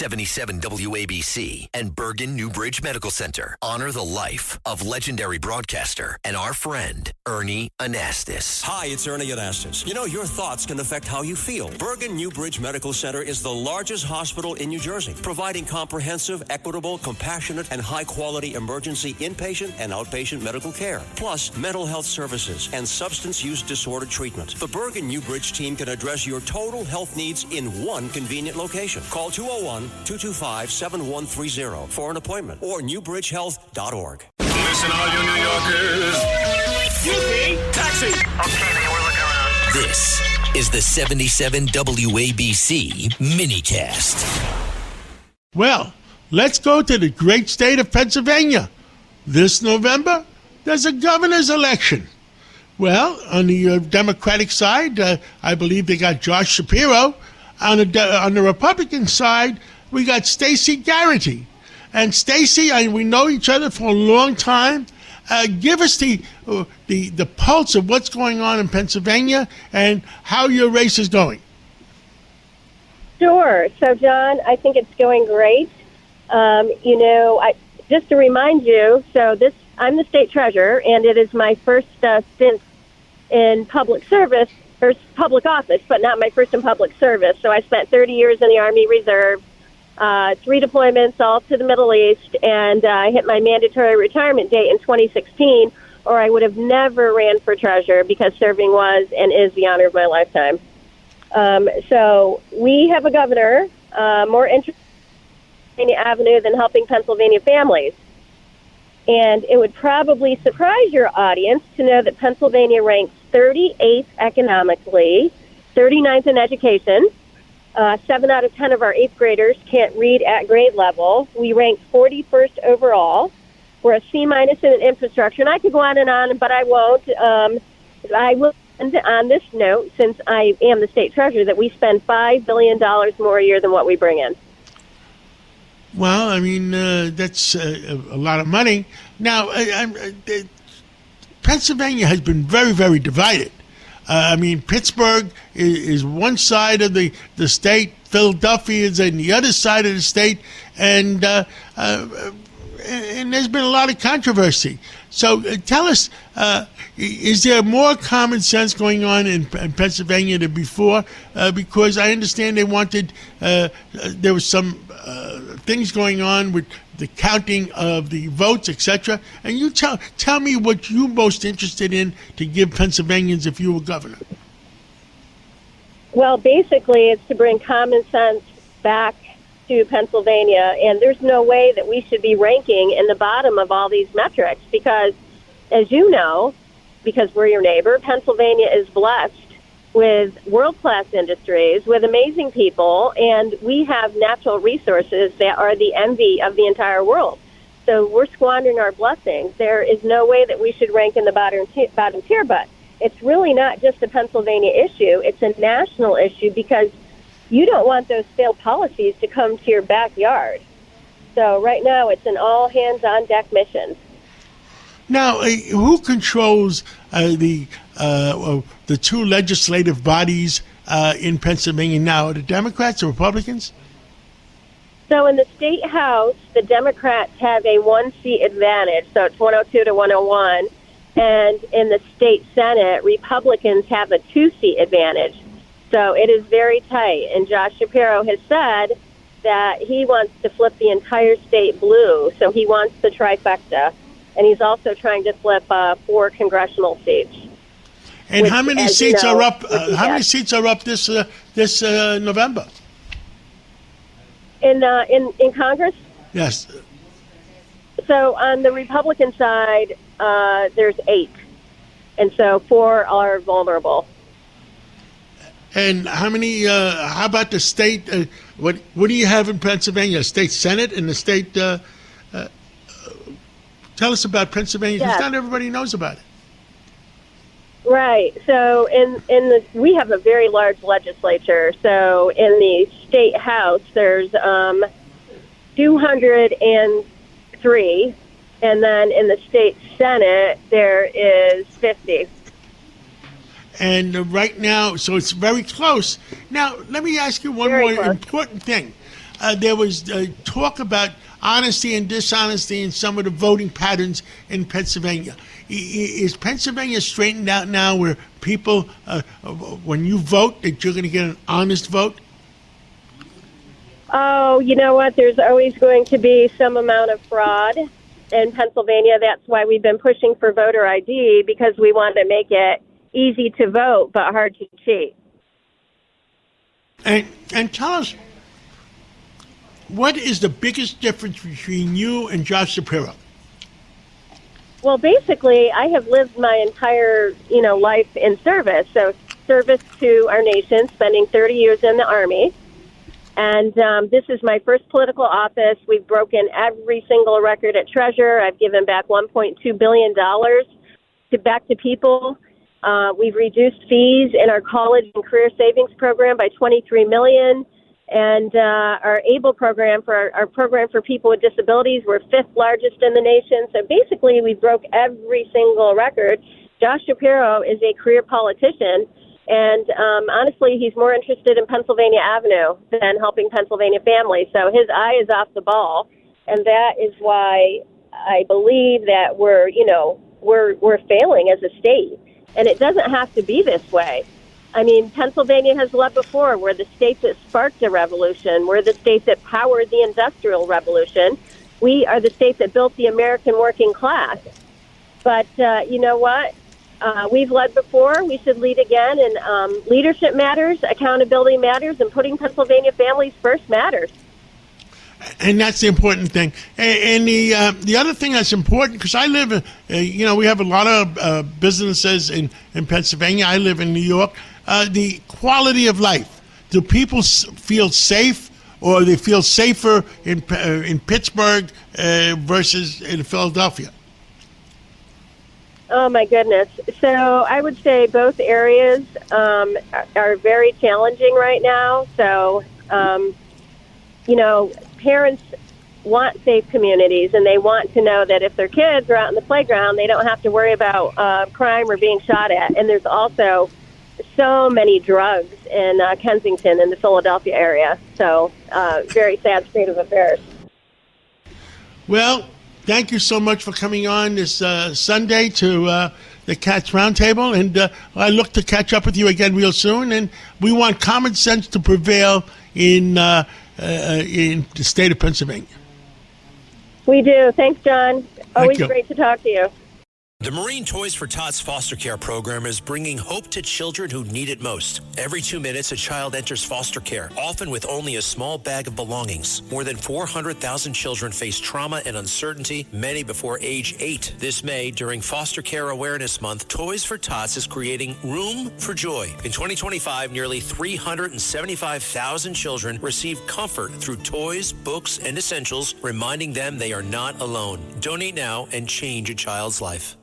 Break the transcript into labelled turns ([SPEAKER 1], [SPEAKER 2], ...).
[SPEAKER 1] 77 WABC and Bergen Newbridge Medical Center honor the life of legendary broadcaster and our friend, Ernie Anastas.
[SPEAKER 2] Hi, it's Ernie Anastas. You know, your thoughts can affect how you feel. Bergen Newbridge Medical Center is the largest hospital in New Jersey, providing comprehensive, equitable, compassionate, and high-quality emergency inpatient and outpatient medical care, plus mental health services and substance use disorder treatment. The Bergen Newbridge team can address your total health needs in one convenient location. Call 201-225-7130 for an appointment or newbridgehealth.org.
[SPEAKER 3] Listen, all you New Yorkers.
[SPEAKER 4] Excuse me, taxi.
[SPEAKER 5] Okay, man, we're looking around.
[SPEAKER 1] This is the 77 WABC minicast.
[SPEAKER 6] Well, let's go to the great state of Pennsylvania. This November, there's a governor's election. Well, on the Democratic side, I believe they got Josh Shapiro. On the Republican side, we got Stacy Garrity. And Stacy, we know each other for a long time. Give us the pulse of what's going on in Pennsylvania and how your race is going.
[SPEAKER 7] Sure. So, John, I think it's going great. Just to remind you, I'm the state treasurer, and it is my first stint in public service, or public office, but not my first in public service. So I spent 30 years in the Army Reserve, 3 deployments, all to the Middle East, and I hit my mandatory retirement date in 2016, or I would have never ran for treasurer because serving was and is the honor of my lifetime. So we have a governor more interested in Pennsylvania Avenue than helping Pennsylvania families. And it would probably surprise your audience to know that Pennsylvania ranks 38th economically, 39th in education. 7 out of 10 of our 8th graders can't read at grade level. We rank 41st overall. We're a C- in infrastructure. And I could go on, but I won't. I will end on this note, since I am the state treasurer, that we spend $5 billion more a year than what we bring in.
[SPEAKER 6] Well, I mean, that's a lot of money. Now, Pennsylvania has been very, very divided. Pittsburgh is one side of the state, Philadelphia is on the other side of the state, and there's been a lot of controversy. So tell us, is there more common sense going on in Pennsylvania than before? Because I understand they wanted, there was some things going on with the counting of the votes, etc. And you tell me what you're most interested in to give Pennsylvanians if you were governor.
[SPEAKER 7] Well, basically, it's to bring common sense back to Pennsylvania, and there's no way that we should be ranking in the bottom of all these metrics because, as you know, because we're your neighbor, Pennsylvania is blessed with world-class industries, with amazing people, and we have natural resources that are the envy of the entire world. So we're squandering our blessings. There is no way that we should rank in the bottom tier, but it's really not just a Pennsylvania issue. It's a national issue because you don't want those failed policies to come to your backyard. So right now it's an all-hands-on-deck mission.
[SPEAKER 6] Now, who controls the 2 legislative bodies in Pennsylvania now? Are the Democrats or Republicans?
[SPEAKER 7] So in the state house, the Democrats have a 1-seat advantage, so it's 102 to 101. And in the state Senate, Republicans have a 2-seat advantage. So it is very tight. And Josh Shapiro has said that he wants to flip the entire state blue. So he wants the trifecta. And he's also trying to flip 4 congressional seats.
[SPEAKER 6] And how many seats are up? How many seats are up this November?
[SPEAKER 7] In Congress?
[SPEAKER 6] Yes.
[SPEAKER 7] So on the Republican side, there's 8, and so 4 are vulnerable.
[SPEAKER 6] And how many? How about the state? What do you have in Pennsylvania? State Senate and the state. Tell us about Pennsylvania, because not everybody knows about it.
[SPEAKER 7] Right. So we have a very large legislature. So in the state house, there's 203, and then in the state Senate there is 50.
[SPEAKER 6] And right now, so it's very close. Now, let me ask you one more important thing. there was talk about honesty and dishonesty in some of the voting patterns in Pennsylvania. Is Pennsylvania straightened out now where people, when you vote, that you're going to get an honest vote?
[SPEAKER 7] Oh, you know what? There's always going to be some amount of fraud in Pennsylvania. That's why we've been pushing for voter ID, because we want to make it easy to vote but hard to cheat.
[SPEAKER 6] And tell us, what is the biggest difference between you and Josh Shapiro?
[SPEAKER 7] Well, basically, I have lived my entire, life in service. So service to our nation, spending 30 years in the Army. And this is my first political office. We've broken every single record at Treasure. I've given back $1.2 billion back to people. We've reduced fees in our college and career savings program by $23 million. And our ABLE program, for our program for people with disabilities, we're fifth largest in the nation. So basically, we broke every single record. Josh Shapiro is a career politician. And honestly, he's more interested in Pennsylvania Avenue than helping Pennsylvania families. So his eye is off the ball. And that is why I believe that we're failing as a state. And it doesn't have to be this way. I mean, Pennsylvania has led before. We're the state that sparked a revolution. We're the state that powered the Industrial Revolution. We are the state that built the American working class. But you know what? We've led before. We should lead again. And leadership matters, accountability matters, and putting Pennsylvania families first matters.
[SPEAKER 6] And that's the important thing. And the other thing that's important, because I live, we have a lot of businesses in Pennsylvania. I live in New York. The quality of life. Do people feel safe, or they feel safer in Pittsburgh versus in Philadelphia?
[SPEAKER 7] Oh, my goodness. So I would say both areas are very challenging right now. So, parents want safe communities, and they want to know that if their kids are out in the playground, they don't have to worry about crime or being shot at. And there's also so many drugs in Kensington and the Philadelphia area. So very sad state of affairs.
[SPEAKER 6] Well, thank you so much for coming on this Sunday to the Cats Roundtable, and I look to catch up with you again real soon. And we want common sense to prevail in the state of Pennsylvania.
[SPEAKER 7] We do. Thanks, John. Always great to talk to you.
[SPEAKER 1] The Marine Toys for Tots foster care program is bringing hope to children who need it most. Every 2 minutes, a child enters foster care, often with only a small bag of belongings. More than 400,000 children face trauma and uncertainty, many before age 8. This May, during Foster Care Awareness Month, Toys for Tots is creating Room for Joy. In 2025, nearly 375,000 children received comfort through toys, books, and essentials, reminding them they are not alone. Donate now and change a child's life.